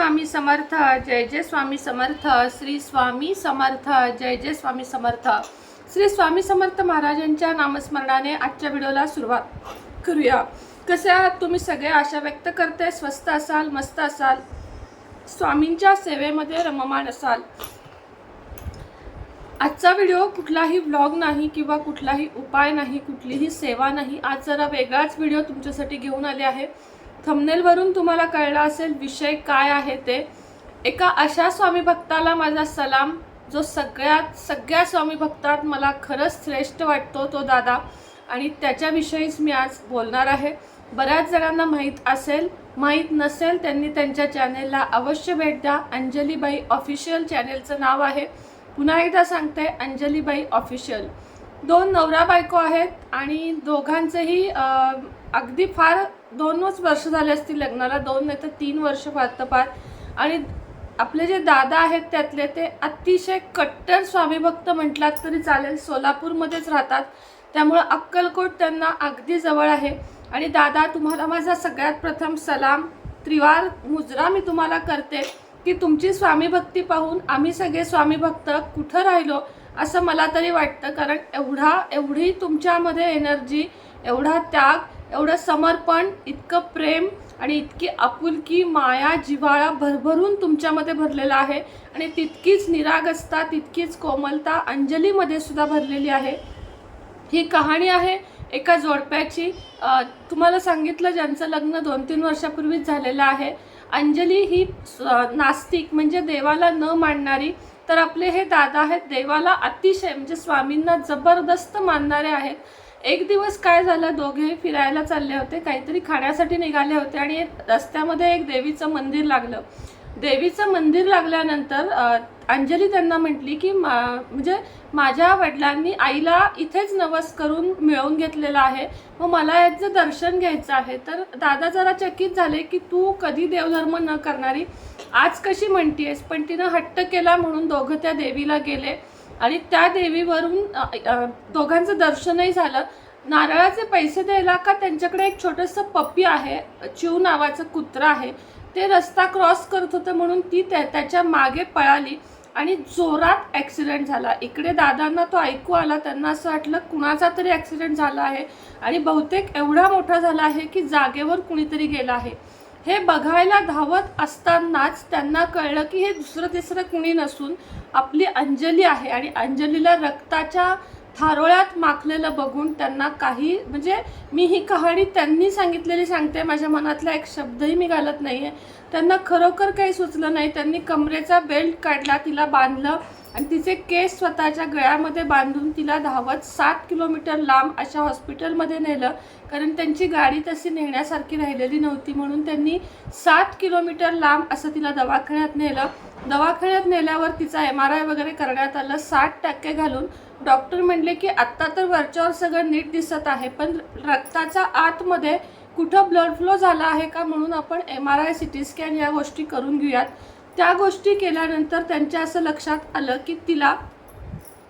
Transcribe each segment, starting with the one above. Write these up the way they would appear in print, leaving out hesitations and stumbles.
स्वामी समर्थ, जय जय स्वामी समर्थ, श्री स्वामी समर्थ, जय जय स्वामी समर्थ। श्री स्वामी समर्थ महाराजांच्या नामस्मरणाने आजच्या व्हिडिओला सुरुवात करूया। कसे आहात तुम्ही सगळे? आशा व्यक्त करते स्वस्त असाल, मस्त असाल, स्वामींच्या सेवेमध्ये रममाण असाल। आजचा व्हिडिओ कुठलाही व्लॉग नाही किंवा कुठलाही उपाय नाही, कुठलीही सेवा नाही। आज जरा वेगळाच व्हिडिओ तुमच्यासाठी घेऊन आले आहे। थंबनेलवरून तुम्हाला कळलं असेल विषय काय आहे ते। एका अशा स्वामी भक्ताला माझा सलाम, जो सगळ्या स्वामी भक्तात मला खरंच श्रेष्ठ वाटतो, तो दादा, आणि त्याच्याविषयीच मी आज बोलणार आहे। बऱ्याच जणांना माहीत असेल, माहीत नसेल त्यांनी त्यांच्या चॅनेलला अवश्य भेट द्या। अंजलीबाई ऑफिशियल चॅनेलचं नाव आहे। पुन्हा एकदा सांगते, अंजलीबाई ऑफिशियल। दोन नवरा बायको आहेत आणि दोघांचेही अगदी फार 2च वर्ष झाले असतील लग्नाला, 2 नाही तर 3 वर्ष फार। आणि आपले जे दादा आहेत त्यातले ते अतिशय कट्टर स्वामी भक्त म्हटलात तरी चालेल। सोलापूरमध्येच राहतात, त्यामुळे अक्कलकोट त्यांना अगदी जवळ आहे। आणि दादा, तुम्हाला माझा सगळ्यात प्रथम सलाम, त्रिवार मुजरा मी तुम्हाला करते की तुमची स्वामी भक्ती पाहून आम्ही सगळे स्वामी भक्त कुठं राहिलो असं मला तरी वाटतं। कारण एवढी तुमच्यामध्ये एनर्जी, एवढा त्याग, एवढं समर्पण, इतकं प्रेम आणि इतकी आपुलकी, माया, जिव्हाळा भरभरून तुमच्यामध्ये भरलेला आहे। आणि तितकीच निरागसता, तितकीच कोमलता अंजलीमध्ये सुद्धा भरलेली आहे। ही कहाणी आहे एका जोडप्याची। तुम्हाला सांगितलं, ज्यांचं लग्न 2-3 वर्षापूर्वीच झालेलं आहे। अंजली ही नास्तिक, म्हणजे देवाला न मानणारी, तर आपले हे दादा आहेत देवाला अतिशय, म्हणजे स्वामींना जबरदस्त मानणारे आहेत। एक दिवस काय झालं, दोघेही फिरायला चालले होते, काहीतरी खाण्यासाठी निघाले होते आणि रस्त्यामध्ये एक देवीचं मंदिर लागलं। देवीचं मंदिर लागल्यानंतर अंजली त्यांना म्हटली की म्हणजे माझ्या वडिलांनी आईला इथेच नवस करून मिळवून घेतलेलं आहे, मग मला याचं दर्शन घ्यायचं आहे। तर दादा जरा चकित झाले की तू कधी देवधर्म न करणारी आज कशी म्हणतीयस, पण तिनं हट्ट केला म्हणून दोघं त्या देवीला गेले आणि त्या देवीवरून दोघांचं दर्शनही झालं। नारळाचे पैसे द्यायला का त्यांच्याकडे एक छोटंसं पप्पी आहे, चिव नावाचं कुत्रा आहे, ते रस्ता क्रॉस करत होतं म्हणून ती त्याच्या मागे पळाली आणि जोरात ॲक्सिडेंट झाला। इकडे दादांना तो ऐकू आला, त्यांना असं वाटलं कुणाचा तरी ॲक्सिडेंट झाला आहे आणि बहुतेक एवढा मोठा झाला आहे की जागेवर कुणीतरी गेला आहे। हे बघायला धावत असतानाच त्यांना कळलं की हे दुसरं तिसरं कुणी नसून आपली अंजली आहे। आणि अंजलीला रक्ताच्या थारोळ्यात माखलेलं बघून त्यांना काही, म्हणजे मी ही कहाणी त्यांनी सांगितलेली सांगते, माझ्या मनातला एक शब्दही मी घालत नाही आहे। त्यांना खरोखर काही सुचलं नाही। त्यांनी कमरेचा बेल्ट काढला, तिला बांधलं आणि तिचे केस स्वतःच्या गळ्यामध्ये बांधून तिला धावत 7 किलोमीटर लांब अशा हॉस्पिटलमध्ये नेलं। कारण त्यांची गाडी तशी नेण्यासारखी राहिलेली नव्हती, म्हणून त्यांनी 7 किलोमीटर लांब असं तिला दवाखान्यात नेलं। दवाखान्यात नेल्यावर तिचा MRI वगैरे करण्यात आलं 60% घालून। डॉक्टर म्हणले की आत्ता तर वरच्यावर सगळं नीट दिसत आहे, पण रक्ताचा आतमध्ये कुठं ब्लड फ्लो झाला आहे का म्हणून आपण MRI, CT स्कॅन या गोष्टी करून घेऊयात। त्या गोष्टी केल्यानंतर त्यांच्या असं लक्षात आलं की तिला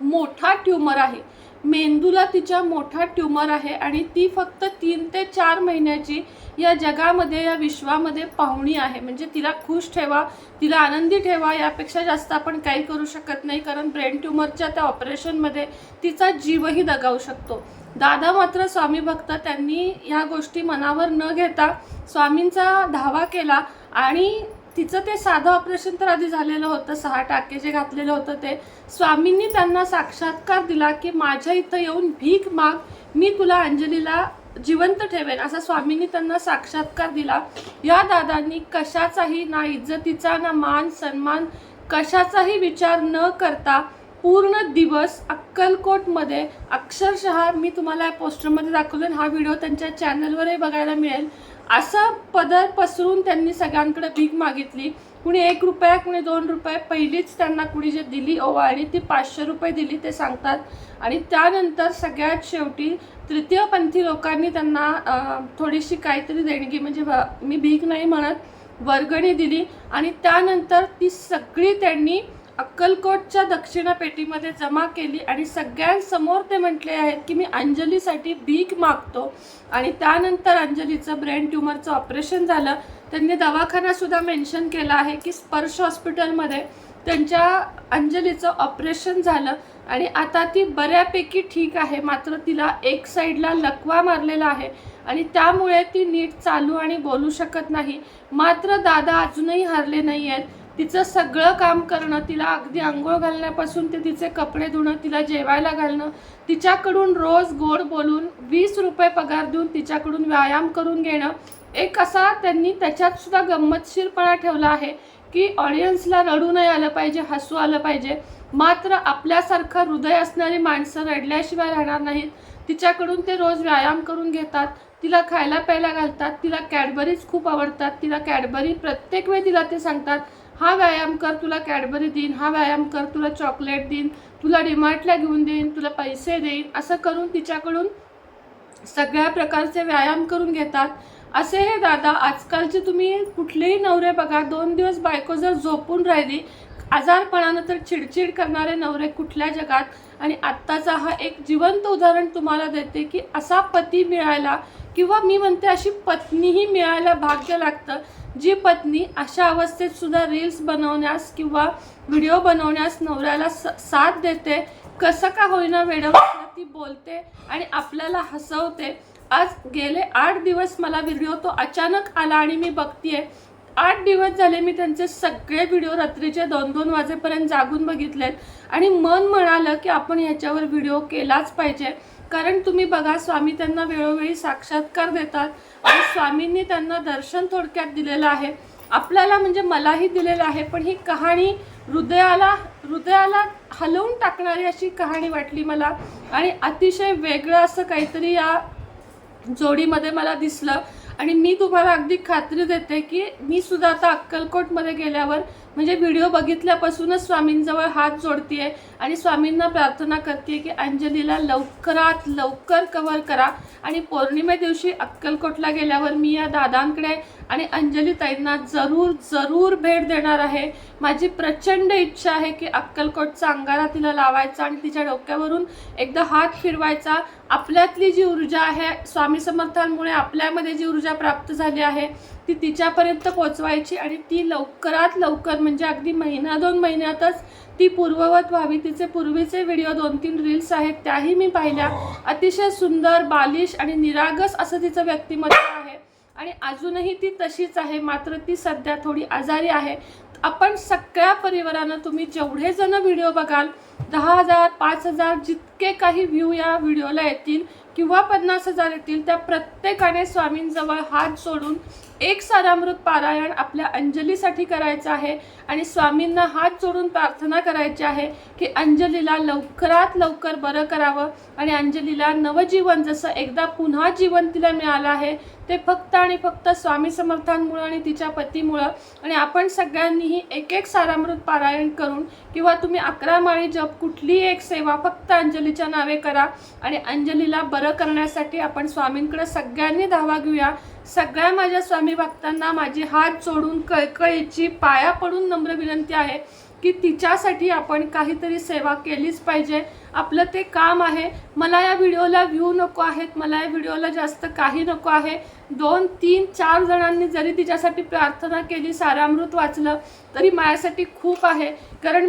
मोठा ट्यूमर आहे, मेंदूला तिच्या मोठा ट्यूमर आहे आणि ती फक्त 3 ते 4 महिन्याची या जगामध्ये, या विश्वामध्ये पाहुणी आहे। म्हणजे तिला खुश ठेवा, तिला आनंदी ठेवा, यापेक्षा जास्त आपण काही करू शकत नाही। कारण ब्रेन ट्यूमरच्या त्या ऑपरेशनमध्ये तिचा जीवही दगावू शकतो। दादा मात्र स्वामी भक्त, त्यांनी ह्या गोष्टी मनावर न घेता स्वामींचा धावा केला आणि तिचं ते साधं ऑपरेशन तर आधी झालेलं होतं, 6 टाके जे घातलेलं होतं ते। स्वामींनी त्यांना साक्षात्कार दिला की माझ्या इथं येऊन भीक माग, मी तुला अंजलीला जिवंत ठेवेन, असा स्वामींनी त्यांना साक्षात्कार दिला। या दादांनी कशाचाही, ना इज्जतीचा, ना मान सन्मान, कशाचाही विचार न करता पूर्ण दिवस अक्कलकोटमध्ये, अक्षरशः मी तुम्हाला या पोस्टरमध्ये दाखवलं, हा व्हिडिओ त्यांच्या चॅनलवरही बघायला मिळेल, असं पदर पसरून त्यांनी सगळ्यांकडे भीक मागितली। कुणी 1 रुपया, कुणी 2 रुपये, पहिलीच त्यांना कुणी जे दिली ओवाळणी ती 500 रुपये दिली ते सांगतात। आणि त्यानंतर सगळ्यात शेवटी तृतीयपंथी लोकांनी त्यांना थोडीशी काहीतरी देणगी, म्हणजे मी भीक नाही म्हणत, वर्गणी दिली। आणि त्यानंतर ती सगळी त्यांनी अक्कलकोटच्या दक्षिणा पेटीमध्ये जमा केली आणि सगळ्यांसमोर ते म्हटले आहेत की मी अंजलीसाठी भीक मागतो। आणि त्यानंतर अंजलीचं ब्रेन ट्यूमरचं ऑपरेशन झालं। त्यांनी दवाखानासुद्धा मेन्शन केला आहे की स्पर्श हॉस्पिटलमध्ये त्यांच्या अंजलीचं ऑपरेशन झालं आणि आता ती बऱ्यापैकी ठीक आहे, मात्र तिला एक साईडला लकवा मारलेला आहे आणि त्यामुळे ती नीट चालू आणि बोलू शकत नाही. मात्र दादा अजूनही हारले नाही आहेत. तिचं सगळं काम करणं, तिला अगदी आंघोळ घालण्यापासून ते तिचे कपडे धुणं, तिला जेवायला घालणं, तिच्याकडून रोज गोड बोलून 20 रुपये पगार देऊन तिच्याकडून व्यायाम करून घेणं, एक असा त्यांनी त्याच्यात सुद्धा गंमतशीरपणा ठेवला आहे की ऑडियन्सला रडू नाही आलं पाहिजे, हसू आलं पाहिजे. मात्र आपल्यासारखं हृदय असणारी माणसं रडल्याशिवाय राहणार नाहीत. तिच्याकडून ते रोज व्यायाम करून घेतात, तिला खायला प्यायला घालतात, तिला कॅडबरीज खूप आवडतात, तिला कॅडबरी प्रत्येक वेळी तिला ते सांगतात, हा व्यायाम कर तुला कॅडबरी देईन, हा व्यायाम कर तुला चॉकलेट देईन, तुला डीमार्टला घेऊन देईन, तुला पैसे देईन, असं करून तिच्याकडून सगळ्या प्रकारचे व्यायाम करून घेतात. असे हे दादा आजकालचे तुम्ही कुठलेही नवरे बघा, 2 दिवस बायको जर झोपून राहिली आजारपणानं तर चिडचिड करणारे नवरे कुठल्या जगात. आणि आत्ताचा हा एक जिवंत उदाहरण तुम्हाला देते की असा पती मिळायला किंवा मी म्हणते अशी पत्नीही मिळायला भाग्य लागतं, जी पत्नी अशा अवस्थेत सुद्धा रील्स बनवण्यास किंवा व्हिडिओ बनवण्यास नवऱ्याला साथ देते. कसं का होईना वेडवं ती बोलते आणि आपल्याला हसवते. आज गेले 8 दिवस मला व्हिडिओ तो अचानक आला आणि मी बघतीये. 8 दिवस झाले मी त्यांचे सगळे व्हिडिओ रात्रीचे 2-2 वाजेपर्यंत जागून बघितलेत आणि मन म्हणालं की आपण ह्याच्यावर व्हिडिओ केलाच पाहिजे. कारण तुम्ही बघा, स्वामी त्यांना वेळोवेळी साक्षात्कार देतात आणि स्वामींनी त्यांना दर्शन थोडक्यात दिलेलं आहे, आपल्याला म्हणजे मलाही दिलेलं आहे. पण ही कहाणी हृदयाला हलवून टाकणारी अशी कहाणी वाटली मला आणि अतिशय वेगळं असं काहीतरी या जोडीमध्ये मला दिसलं. आणि मी तुम्हाला अगदी खात्री देते की मी सुद्धा आता अक्कलकोटमध्ये गेल्यावर म्हणजे व्हिडिओ बघितल्यापासूनच स्वामींजवळ हात जोडते आणि स्वामींना प्रार्थना करते की अंजलीला लवकरात लवकर कव्हर करा. आणि पौर्णिमे दिवशी अक्कलकोटला गेल्यावर मी या दादांकडे आणि अंजली ताईंना जरूर भेट देणार आहे. माझी प्रचंड इच्छा आहे की अक्कलकोटचा अंगारा तिला लावायचा आणि तिच्या डोक्यावरून एकदा हात फिरवायचा. आपल्यातली जी ऊर्जा आहे, स्वामी समर्थांमुळे आपल्यामध्ये जी ऊर्जा प्राप्त झाली आहे ती तिच्यापर्यंत पोचवायची आणि ती लवकरात लवकर म्हणजे अगदी 1-2 महिन्यातच ती पूर्ववत व्हावी. तिचे पूर्वीचे व्हिडिओ 2-3 रील्स आहेत त्याही मी पाहिल्या. अतिशय सुंदर, बालिश आणि निरागस असं तिचं व्यक्तिमत्व आहे आणि अजूनही ती तशीच आहे. मात्र ती सध्या थोडी आजारी आहे. आपण सगळ्या परिवारानं तुम्ही जेवढे जण व्हिडिओ बघाल, 10,000 5,000 जितके काही व्ह्यू या व्हिडिओला येतील किंवा 50,000 येतील, त्या प्रत्येकाने स्वामींजवळ हात जोडून एक सारामृत पारायण आपल्या अंजलीसाठी करायचं आहे आणि स्वामींना हात जोडून प्रार्थना करायची आहे की अंजलीला लवकरात लवकर बरं करावं आणि अंजलीला नवजीवन, जसं एकदा पुन्हा जीवन तिला मिळालं आहे ते फक्त आणि फक्त स्वामी समर्थांमुळं आणि तिच्या पतीमुळं. आणि आपण सगळ्यांनीही एक सारामृत पारायण करून किंवा तुम्ही 11 माळी जप कुठली एक सेवा फक्त अंजलीच्या नावे करा आणि अंजलीला बरं करण्यासाठी आपण स्वामींकडे सगळ्यांनी धावा घेऊया. सगळ्या माझ्या स्वामी भक्तांना माझी हात जोडून कळकळीची पाया पडून नम्र विनंती आहे की तिच्यासाठी आपण काहीतरी सेवा केलीच पाहिजे. आपलं ते काम आहे. मला या व्हिडिओला व्ह्यू नको आहेत, मला या व्हिडिओला जास्त काही नको आहे. 2, 3, 4 जणांनी जरी तिच्यासाठी प्रार्थना केली, सारामृत वाचलं तरी माझ्यासाठी खूप आहे. कारण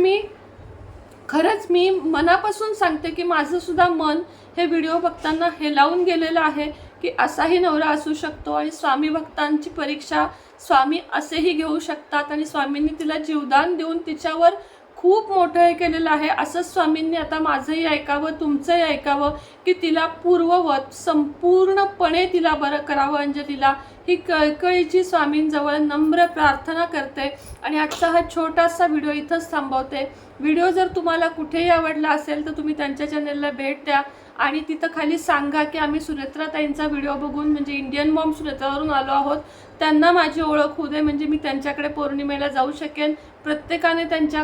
मी मनापासून सांगते की माझं सुद्धा मन हे व्हिडिओ बघताना हेलावून गेलेलं आहे की असाही नवरा असू शकतो आणि स्वामी भक्तांची परीक्षा स्वामी असेही घेऊ शकतात आणि स्वामींनी तिला जीवदान देऊन तिच्यावर खूप मोठं हे केलेलं आहे. असंच स्वामींनी आता माझंही ऐकावं, तुमचंही ऐकावं की तिला पूर्ववत संपूर्णपणे तिला बरं करावं अंजलीला. ही कळकळीची स्वामींजवळ नम्र प्रार्थना करते आणि आजचा हा छोटासा व्हिडिओ इथंच थांबवते. व्हिडिओ जर तुम्हाला कुठेही आवडला असेल तर तुम्ही त्यांच्या चॅनलला भेट द्या आणि तिथं खाली सांगा की आम्ही सुनेत्राताईंचा व्हिडिओ बघून म्हणजे इंडियन मॉम सुनेत्रावरून आलो आहोत, त्यांना माझी ओळख होऊ दे म्हणजे मी त्यांच्याकडे पौर्णिमेला जाऊ शकेन. प्रत्येकाने त्यांच्या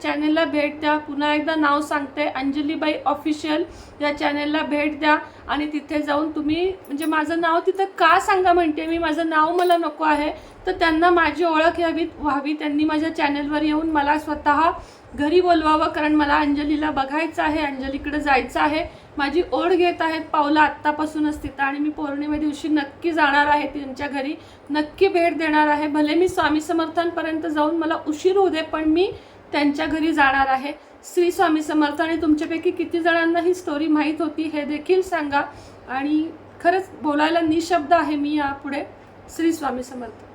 चॅनेलला भेट द्या. पुन्हा एकदा नाव सांगते, अंजलीबाई ऑफिशियल या चॅनेलला भेट द्या आणि तिथे जाऊन तुम्ही म्हणजे माझं नाव तिथं का सांगा म्हणते मी, माझं नाव मला नको आहे. तर त्यांना माझी ओळख व्हावी, त्यांनी माझ्या चॅनलवर येऊन मला स्वतः घरी बोलवावं, कारण मला अंजलीला बघायचं आहे, अंजलीकडे जायचं आहे. माझी ओढ घेत आहेत पावलं आत्तापासूनच तिथं, आणि मी पौर्णिमे दिवशी नक्की जाणार आहे त्यांच्या घरी, नक्की भेट देणार आहे. भले मी स्वामी समर्थांपर्यंत जाऊन मला उशीर होऊ दे, पण मी त्यांच्या घरी जाणार आहे. श्री स्वामी समर्थ. आणि तुमच्यापैकी किती जणांना ही स्टोरी माहीत होती हे देखील सांगा. आणि खरंच बोलायला निशब्द आहे मी यापुढे. श्री स्वामी समर्थ.